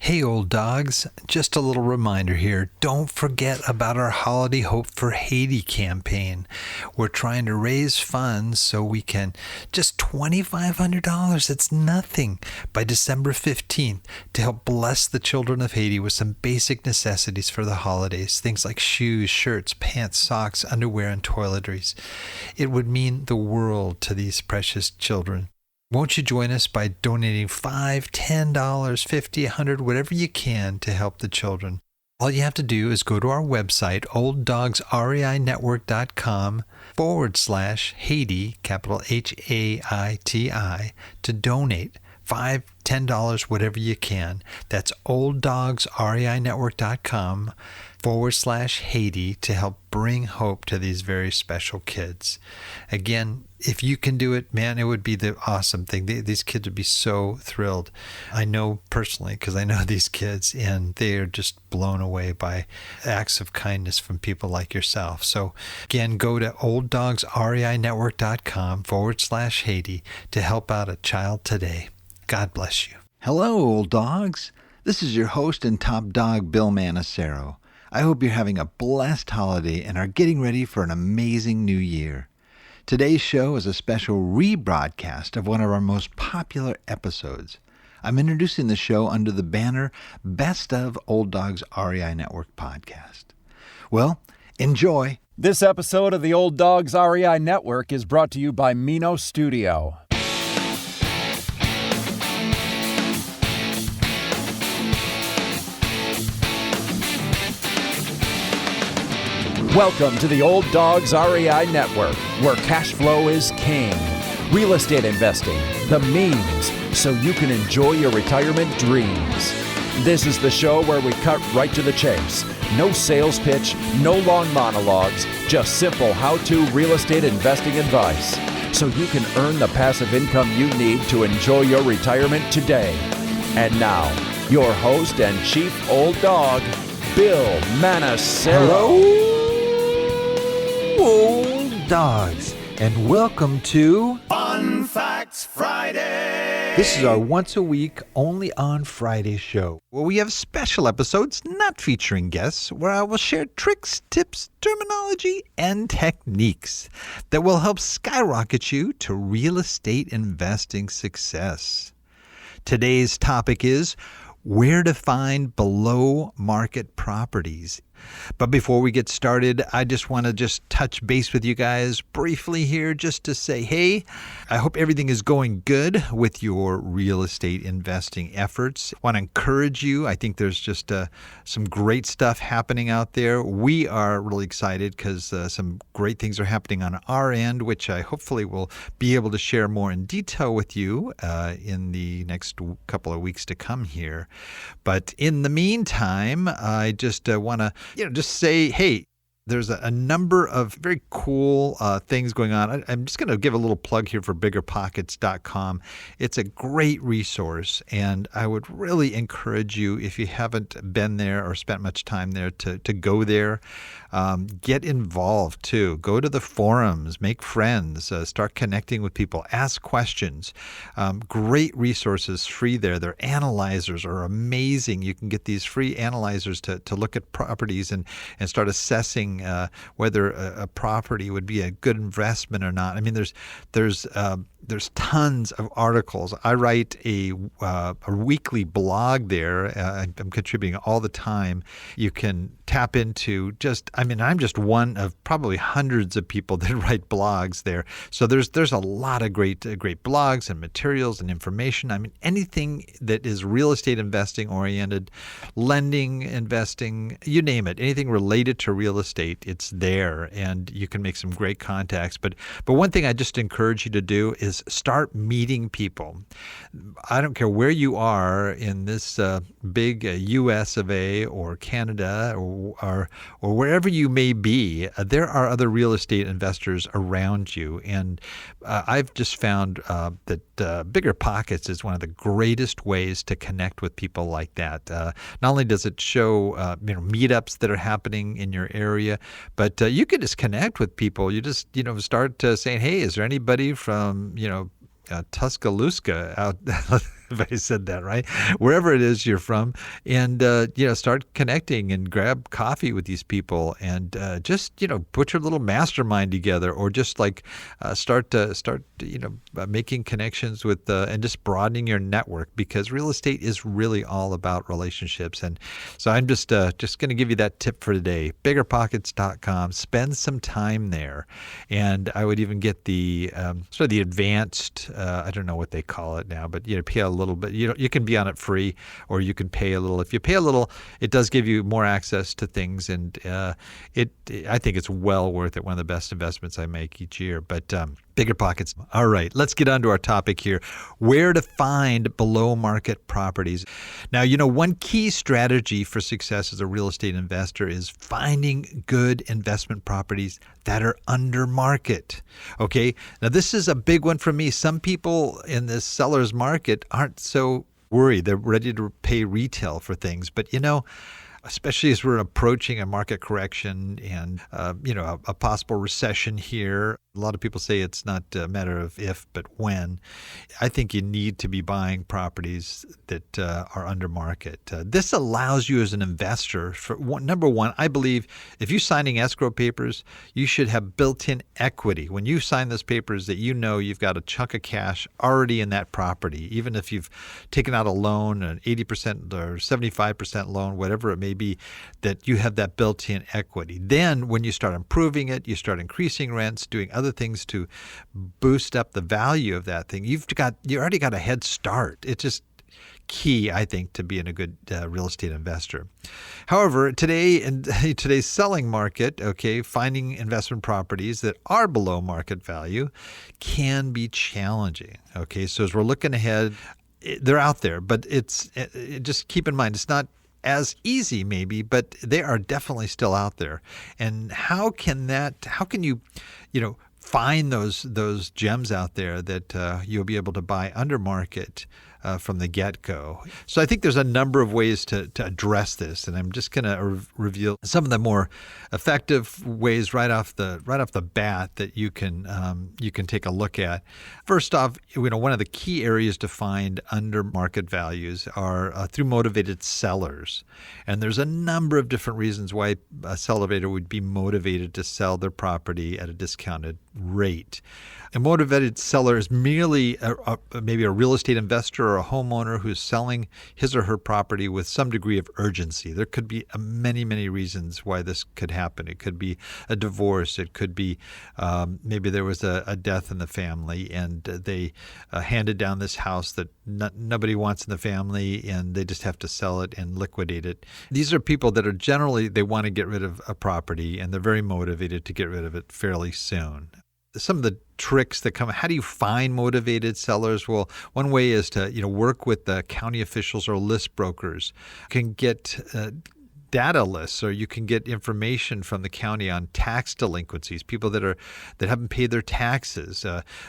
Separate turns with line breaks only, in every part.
Hey, old dogs, just a little reminder here. Don't forget about our Holiday Hope for Haiti campaign. We're trying to raise funds so we can just $2,500. It's nothing by December 15th to help bless the children of Haiti with some basic necessities for the holidays. Things like shoes, shirts, pants, socks, underwear, and toiletries. It would mean the world to these precious children. Won't you join us by donating $5, $10, $50, $100, whatever you can to help the children? All you have to do is go to our website, olddogsreinetwork.com/Haiti, capital Haiti, to donate $5, $10, whatever you can. That's olddogsreinetwork.com/Haiti to help bring hope to these very special kids. Again, if you can do it, man, it would be the awesome thing. These kids would be so thrilled. I know personally because I know these kids, and they are just blown away by acts of kindness from people like yourself. So again, go to olddogsreinetwork.com/Haiti to help out a child today. God bless you.
Hello, old dogs. This is your host and top dog, Bill Manassero. I hope you're having a blessed holiday and are getting ready for an amazing new year. Today's show is a special rebroadcast of one of our most popular episodes. I'm introducing the show under the banner Best of Old Dogs REI Network Podcast. Well, enjoy.
This episode of the Old Dogs REI Network is brought to you by Mino Studio. Welcome to the Old Dogs REI Network, where cash flow is king. Real estate investing, the means, so you can enjoy your retirement dreams. This is the show where we cut right to the chase. No sales pitch, no long monologues, just simple how-to real estate investing advice, so you can earn the passive income you need to enjoy your retirement today. And now, your host and chief old dog, Bill Manassero.
Hello, old dogs, and welcome to
Fun Facts Friday.
This is our once a week, only on Friday show, where we have special episodes not featuring guests, where I will share tricks, tips, terminology, and techniques that will help skyrocket you to real estate investing success. Today's topic is where to find below market properties. But before we get started, I just want to touch base with you guys briefly here just to say, hey, I hope everything is going good with your real estate investing efforts. I want to encourage you. I think there's just some great stuff happening out there. We are really excited because some great things are happening on our end, which I hopefully will be able to share more in detail with you in the next couple of weeks to come here. But in the meantime, I just want to just say, hey, there's a number of very cool things going on. I'm just going to give a little plug here for biggerpockets.com. It's a great resource, and I would really encourage you, if you haven't been there or spent much time there, to go there. Get involved, too. Go to the forums, make friends, start connecting with people, ask questions. Great resources free there. Their analyzers are amazing. You can get these free analyzers to look at properties and start assessing whether a property would be a good investment or not. I mean, there's tons of articles. I write a weekly blog there. I'm contributing all the time. You can tap into I'm just one of probably hundreds of people that write blogs there. So there's a lot of great blogs and materials and information. I mean, anything that is real estate investing oriented, lending, investing, you name it, anything related to real estate, it's there, and you can make some great contacts. But one thing I just encourage you to do is start meeting people. I don't care where you are in this big U.S. of A. or Canada or wherever you may be, there are other real estate investors around you. And I've just found that Bigger Pockets is one of the greatest ways to connect with people like that. Not only does it show meetups that are happening in your area, but you can just connect with people. You just start saying, hey, is there anybody from Tuscaloosa out if I said that right, wherever it is you're from, and start connecting and grab coffee with these people, and just put your little mastermind together, or just like start making connections with and just broadening your network, because real estate is really all about relationships. And so I'm just going to give you that tip for today. Biggerpockets.com. Spend some time there, and I would even get the sort of the advanced. I don't know what they call it now, but pay a little bit. You can be on it free, or you can pay a little. If you pay a little, it does give you more access to things, and I think it's well worth it. One of the best investments I make each year. But Bigger Pockets. All right, let's get on to our topic here: where to find below market properties. Now, one key strategy for success as a real estate investor is finding good investment properties that are under market. Okay, now this is a big one for me. Some people in this seller's market aren't so worried. They're ready to pay retail for things, but especially as we're approaching a market correction and a possible recession here. A lot of people say it's not a matter of if, but when. I think you need to be buying properties that are under market. This allows you as an investor, number one, I believe if you're signing escrow papers, you should have built-in equity. When you sign those papers, that you've got a chunk of cash already in that property, even if you've taken out a loan, an 80% or 75% loan, whatever it may be, that you have that built-in equity. Then when you start improving it, you start increasing rents, doing other things to boost up the value of that thing. You already got a head start. It's just key, I think, to being a good real estate investor. However, in today's selling market, finding investment properties that are below market value can be challenging. So as we're looking ahead, they're out there, but just keep in mind, it's not as easy maybe, but they are definitely still out there. And how can you find those gems out there that you'll be able to buy under market from the get-go? So I think there's a number of ways to address this, and I'm just going to reveal some of the more effective ways right off the bat that you can take a look at. First off, one of the key areas to find under market values are through motivated sellers, and there's a number of different reasons why a seller would be motivated to sell their property at a discounted rate. A motivated seller is merely maybe a real estate investor or a homeowner who's selling his or her property with some degree of urgency. There could be many, many reasons why this could happen. It could be a divorce. It could be maybe there was a death in the family, and they handed down this house that nobody wants in the family, and they just have to sell it and liquidate it. These are people that are generally, they want to get rid of a property, and they're very motivated to get rid of it fairly soon. Some of the tricks that come, how do you find motivated sellers? Well, one way is to work with the county officials or list brokers. You can get data lists, or you can get information from the county on tax delinquencies, people that haven't paid their taxes,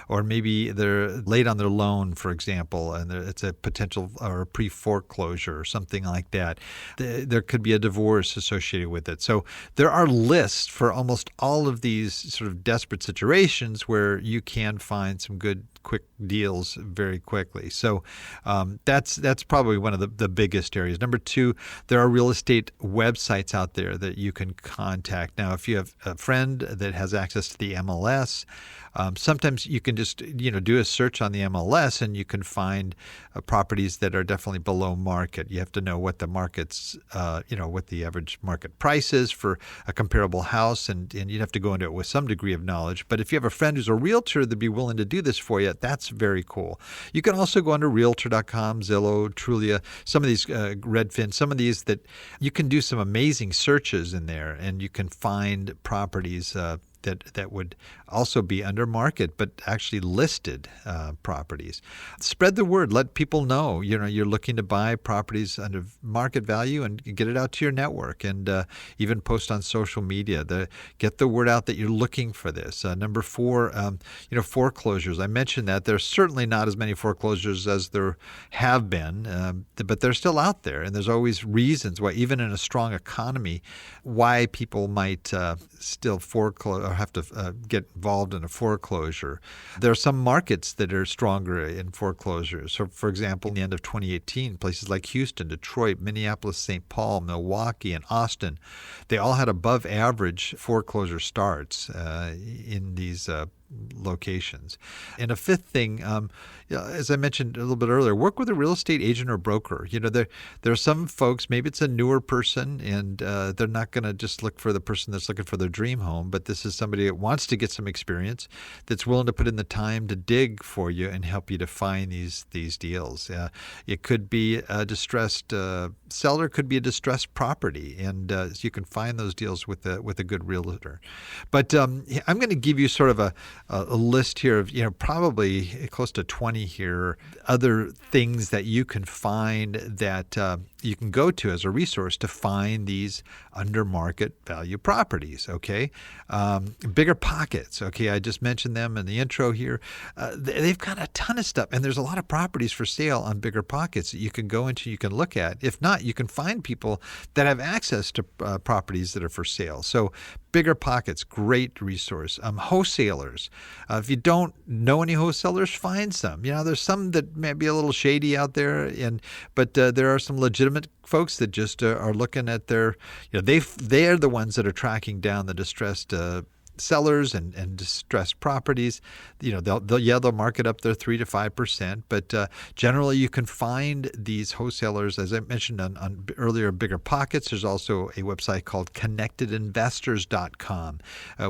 or maybe they're late on their loan, for example, and it's a potential or a pre-foreclosure or something like that. There could be a divorce associated with it. So there are lists for almost all of these sort of desperate situations where you can find some good quick deals very quickly. So that's probably one of the biggest areas. Number two, there are real estate websites out there that you can contact. Now, if you have a friend that has access to the MLS, sometimes you can just do a search on the MLS, and you can find properties that are definitely below market. You have to know what the market's what the average market price is for a comparable house, and you'd have to go into it with some degree of knowledge. But if you have a friend who's a realtor that'd be willing to do this for you, that's very cool. You can also go under Realtor.com, Zillow, Trulia, some of these Redfin, some of these that you can do some amazing searches in there, and you can find properties that would also be under market, but actually listed properties. Spread the word. Let people know you're looking to buy properties under market value, and get it out to your network, and even post on social media. Get the word out that you're looking for this. Number four, foreclosures. I mentioned that there's certainly not as many foreclosures as there have been, but they're still out there, and there's always reasons why, even in a strong economy, why people might still foreclose or have to get involved in a foreclosure. There are some markets that are stronger in foreclosures. So, for example, in the end of 2018, places like Houston, Detroit, Minneapolis, St. Paul, Milwaukee, and Austin, they all had above average foreclosure starts in these locations. And a fifth thing, as I mentioned a little bit earlier, work with a real estate agent or broker. There are some folks, maybe it's a newer person, and they're not going to just look for the person that's looking for their dream home, but this is somebody that wants to get some experience, that's willing to put in the time to dig for you and help you to find these deals. It could be a distressed seller, could be a distressed property, and so you can find those deals with a good realtor. But I'm going to give you sort of a list here of, probably close to 20 here, other things that you can find that you can go to as a resource to find these under market value properties, okay? Bigger Pockets, okay? I just mentioned them in the intro here. They've got a ton of stuff, and there's a lot of properties for sale on Bigger Pockets that you can go into, you can look at. If not, you can find people that have access to properties that are for sale. So Bigger Pockets, great resource. Wholesalers. If you don't know any wholesalers, find some. There's some that may be a little shady out there, but there are some legitimate folks that just are looking at their, they're the ones that are tracking down the distressed sellers and distressed properties. They'll mark it up there 3 to 5%, but generally you can find these wholesalers, as I mentioned on earlier, Bigger Pockets. There's also a website called connectedinvestors.com,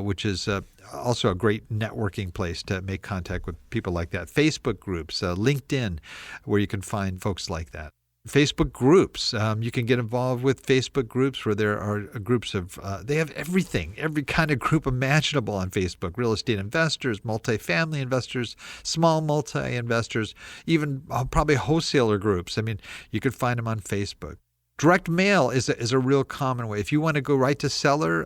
which is also a great networking place to make contact with people like that. Facebook groups, LinkedIn, where you can find folks like that. Facebook groups. You can get involved with Facebook groups where there are groups of, they have everything, every kind of group imaginable on Facebook. Real estate investors, multifamily investors, small multi-investors, even probably wholesaler groups. You could find them on Facebook. Direct mail is a real common way. If you want to go right to seller,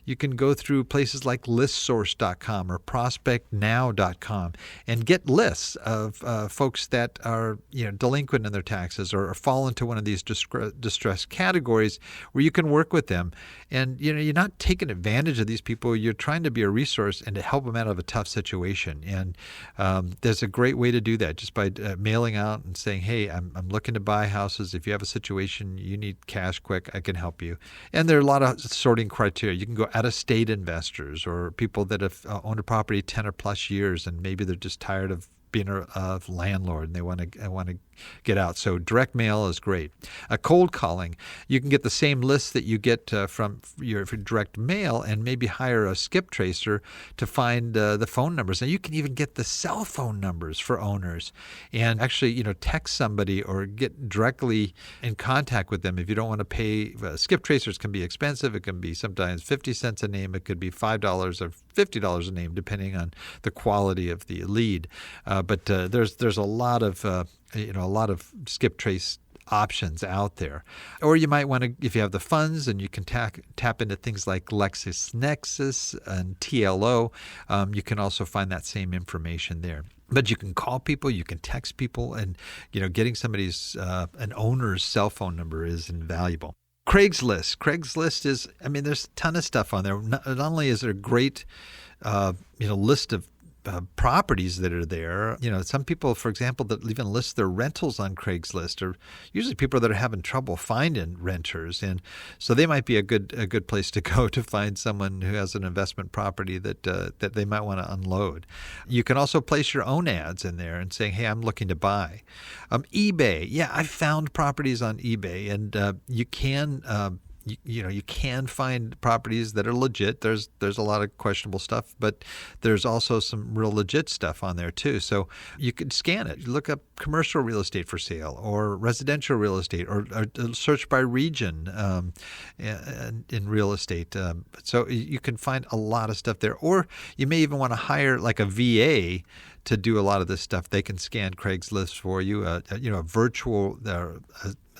you can go through places like listsource.com or prospectnow.com and get lists of folks that are delinquent in their taxes or fall into one of these distressed categories where you can work with them. And you're not taking advantage of these people. You're trying to be a resource and to help them out of a tough situation. And there's a great way to do that just by mailing out and saying, hey, I'm looking to buy houses. If you have a situation you need cash quick, I can help you. And there are a lot of sorting criteria. You can go out-of-state investors or people that have owned a property 10 or plus years and maybe they're just tired of being a landlord and they want to get out. So direct mail is great. Cold calling, you can get the same list that you get from your direct mail and maybe hire a skip tracer to find the phone numbers. And you can even get the cell phone numbers for owners and actually, text somebody or get directly in contact with them if you don't want to pay. Skip tracers can be expensive. It can be sometimes 50 cents a name. It could be $5 or $50 a name, depending on the quality of the lead. But there's a lot of skip trace options out there. Or you might want to, if you have the funds, and you can tap into things like LexisNexis and TLO. You can also find that same information there. But you can call people, you can text people, and getting somebody's an owner's cell phone number is invaluable. Craigslist is, there's a ton of stuff on there. Not only is there a great list of properties that are there. Some people, for example, that even list their rentals on Craigslist are usually people that are having trouble finding renters, and so they might be a good place to go to find someone who has an investment property that they might want to unload. You can also place your own ads in there and saying, "Hey, I'm looking to buy." eBay, I've found properties on eBay, and you can. You can find properties that are legit. There's a lot of questionable stuff, but there's also some real legit stuff on there too. So you could scan it. You look up commercial real estate for sale or residential real estate or search by region in real estate. So you can find a lot of stuff there. Or you may even want to hire like a VA to do a lot of this stuff. They can scan Craigslist for you. A virtual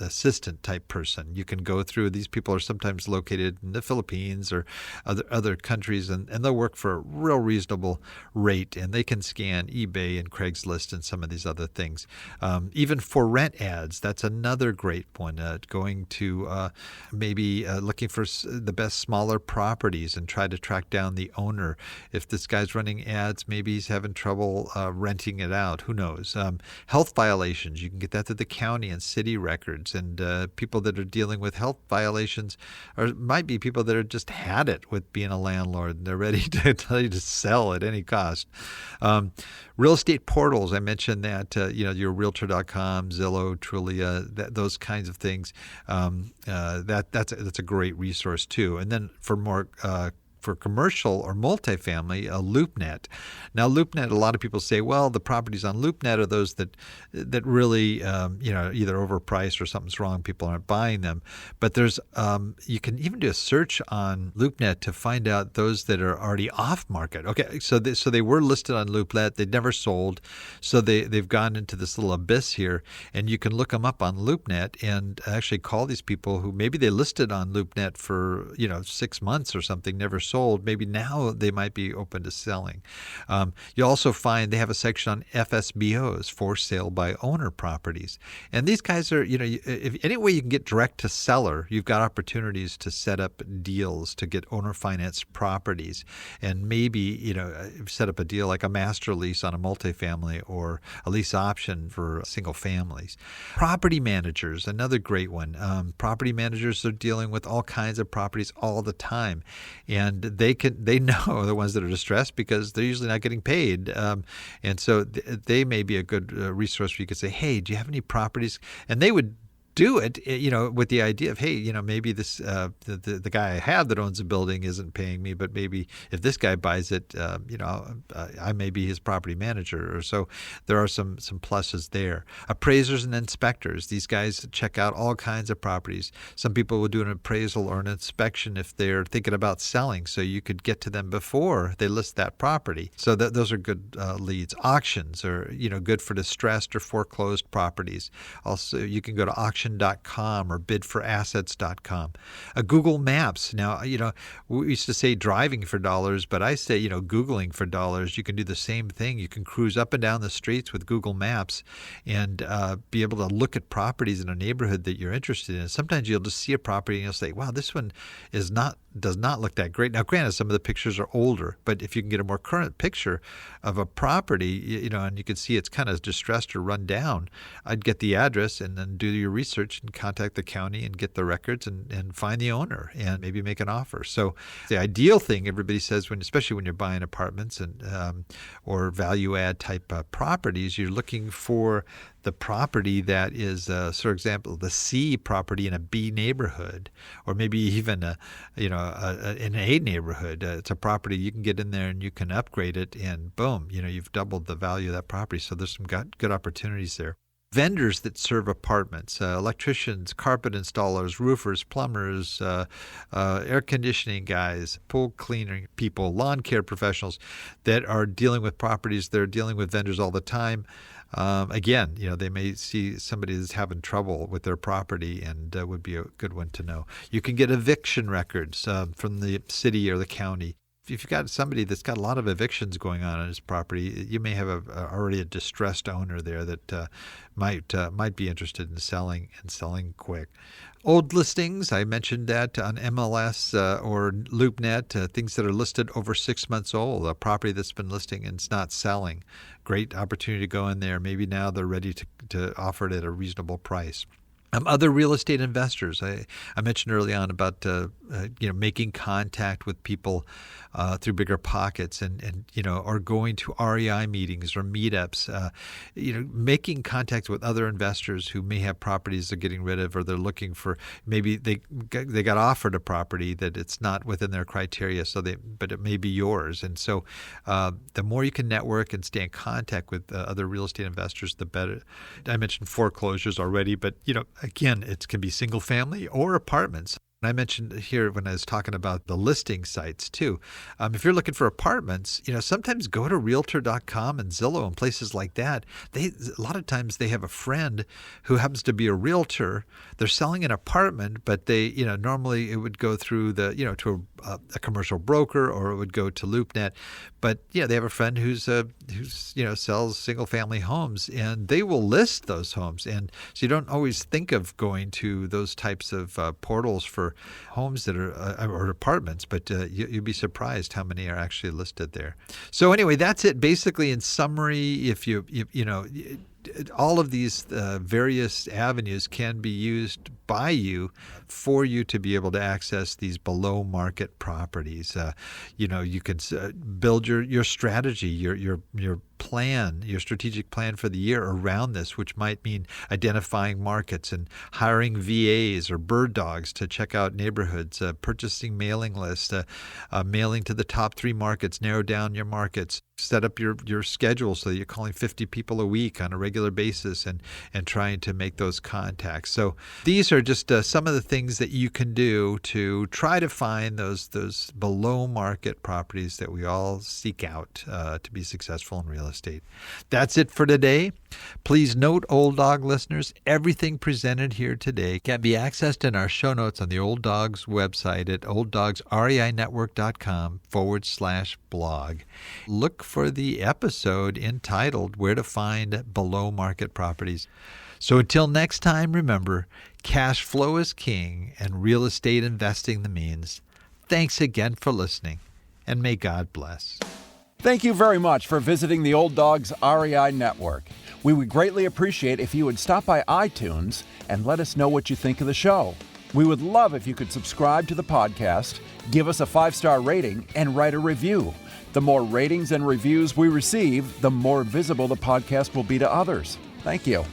assistant type person. You can go through, these people are sometimes located in the Philippines or other countries, and they'll work for a real reasonable rate, and they can scan eBay and Craigslist and some of these other things. Even for rent ads, that's another great one. Going to maybe looking for the best smaller properties and try to track down the owner. If this guy's running ads, maybe he's having trouble renting it out. Who knows? Health violations, you can get that through the county and city records. And people that are dealing with health violations might be people that are just had it with being a landlord, and they're ready to tell you to sell at any cost. Real estate portals, I mentioned that, your Realtor.com, Zillow, Trulia, those kinds of things. That's a great resource too. And then for more for commercial or multifamily, LoopNet. Now, LoopNet, a lot of people say, well, the properties on LoopNet are those that really, either overpriced or something's wrong, people aren't buying them. But there's, you can even do a search on LoopNet to find out those that are already off market. Okay, so they were listed on LoopNet, they never sold, so they've gone into this little abyss here, and you can look them up on LoopNet and actually call these people who maybe they listed on LoopNet for 6 months or something, never sold. Maybe now they might be open to selling. You also find they have a section on FSBOs, for sale by owner properties. And these guys are, if any way you can get direct to seller, you've got opportunities to set up deals to get owner financed properties. And maybe, set up a deal like a master lease on a multifamily or a lease option for single families. Property managers, another great one. Property managers are dealing with all kinds of properties all the time. And they know the ones that are distressed because they're usually not getting paid, and so they may be a good resource where you could say, hey, do you have any properties? And they would do it, with the idea of, hey, maybe this the guy I have that owns a building isn't paying me, but maybe if this guy buys it, I may be his property manager. Or so there are some pluses there. Appraisers and inspectors, these guys check out all kinds of properties. Some people will do an appraisal or an inspection if they're thinking about selling, so you could get to them before they list that property. So those are good leads. Auctions are good for distressed or foreclosed properties. Also, you can go to auction.com or bidforassets.com. Google Maps. Now, we used to say driving for dollars, but I say, Googling for dollars. You can do the same thing. You can cruise up and down the streets with Google Maps and be able to look at properties in a neighborhood that you're interested in. Sometimes you'll just see a property and you'll say, wow, this one does not look that great. Now, granted, some of the pictures are older, but if you can get a more current picture of a property, and you can see it's kind of distressed or run down, I'd get the address and then do your research and contact the county and get the records and find the owner and maybe make an offer. So the ideal thing, everybody says, especially when you're buying apartments and or value add type properties, you're looking for the property that is, for example, the C property in a B neighborhood, or maybe even in an A neighborhood. It's a property you can get in there and you can upgrade it, and boom, you've doubled the value of that property. So there's some good opportunities there. Vendors that serve apartments, electricians, carpet installers, roofers, plumbers, air conditioning guys, pool cleaning people, lawn care professionals that are dealing with properties. They're dealing with vendors all the time. Again, they may see somebody that's having trouble with their property, and would be a good one to know. You can get eviction records from the city or the county. If you've got somebody that's got a lot of evictions going on his property, you may have already a distressed owner there that might be interested in selling quick. Old listings, I mentioned that on MLS or LoopNet, things that are listed over 6 months old, a property that's been listing and it's not selling. Great opportunity to go in there. Maybe now they're ready to offer it at a reasonable price. Other real estate investors. I mentioned early on about making contact with people through Bigger Pockets and or going to REI meetings or meetups. Making contact with other investors who may have properties they're getting rid of, or they're looking for, maybe they got offered a property that it's not within their criteria, but it may be yours. And so the more you can network and stay in contact with other real estate investors, the better. I mentioned foreclosures already, but again, it can be single family or apartments. I mentioned here when I was talking about the listing sites too. If you're looking for apartments, sometimes go to Realtor.com and Zillow and places like that. A lot of times they have a friend who happens to be a realtor. They're selling an apartment, but they, normally it would go through to a commercial broker, or it would go to LoopNet. But they have a friend who's sells single family homes, and they will list those homes. And so you don't always think of going to those types of portals for homes that are or apartments, but you'd be surprised how many are actually listed there. So anyway, that's it. Basically, in summary, if all of these various avenues can be used by you for you to be able to access these below market properties. You can build your strategy, your plan, your strategic plan for the year around this, which might mean identifying markets and hiring VAs or bird dogs to check out neighborhoods, purchasing mailing lists, mailing to the top 3 markets, narrow down your markets, set up your schedule so that you're calling 50 people a week on a regular basis and trying to make those contacts. So these are just some of the things that you can do to try to find those below market properties that we all seek out to be successful in real estate. That's it for today. Please note, Old Dog listeners, everything presented here today can be accessed in our show notes on the Old Dogs website at olddogsreinetwork.com/blog. Look for the episode entitled Where to Find Below Market Properties. So until next time, remember, cash flow is king and real estate investing the means. Thanks again for listening, and may God bless.
Thank you very much for visiting the Old Dogs REI Network. We would greatly appreciate if you would stop by iTunes and let us know what you think of the show. We would love if you could subscribe to the podcast, give us a 5-star rating, and write a review. The more ratings and reviews we receive, the more visible the podcast will be to others. Thank you.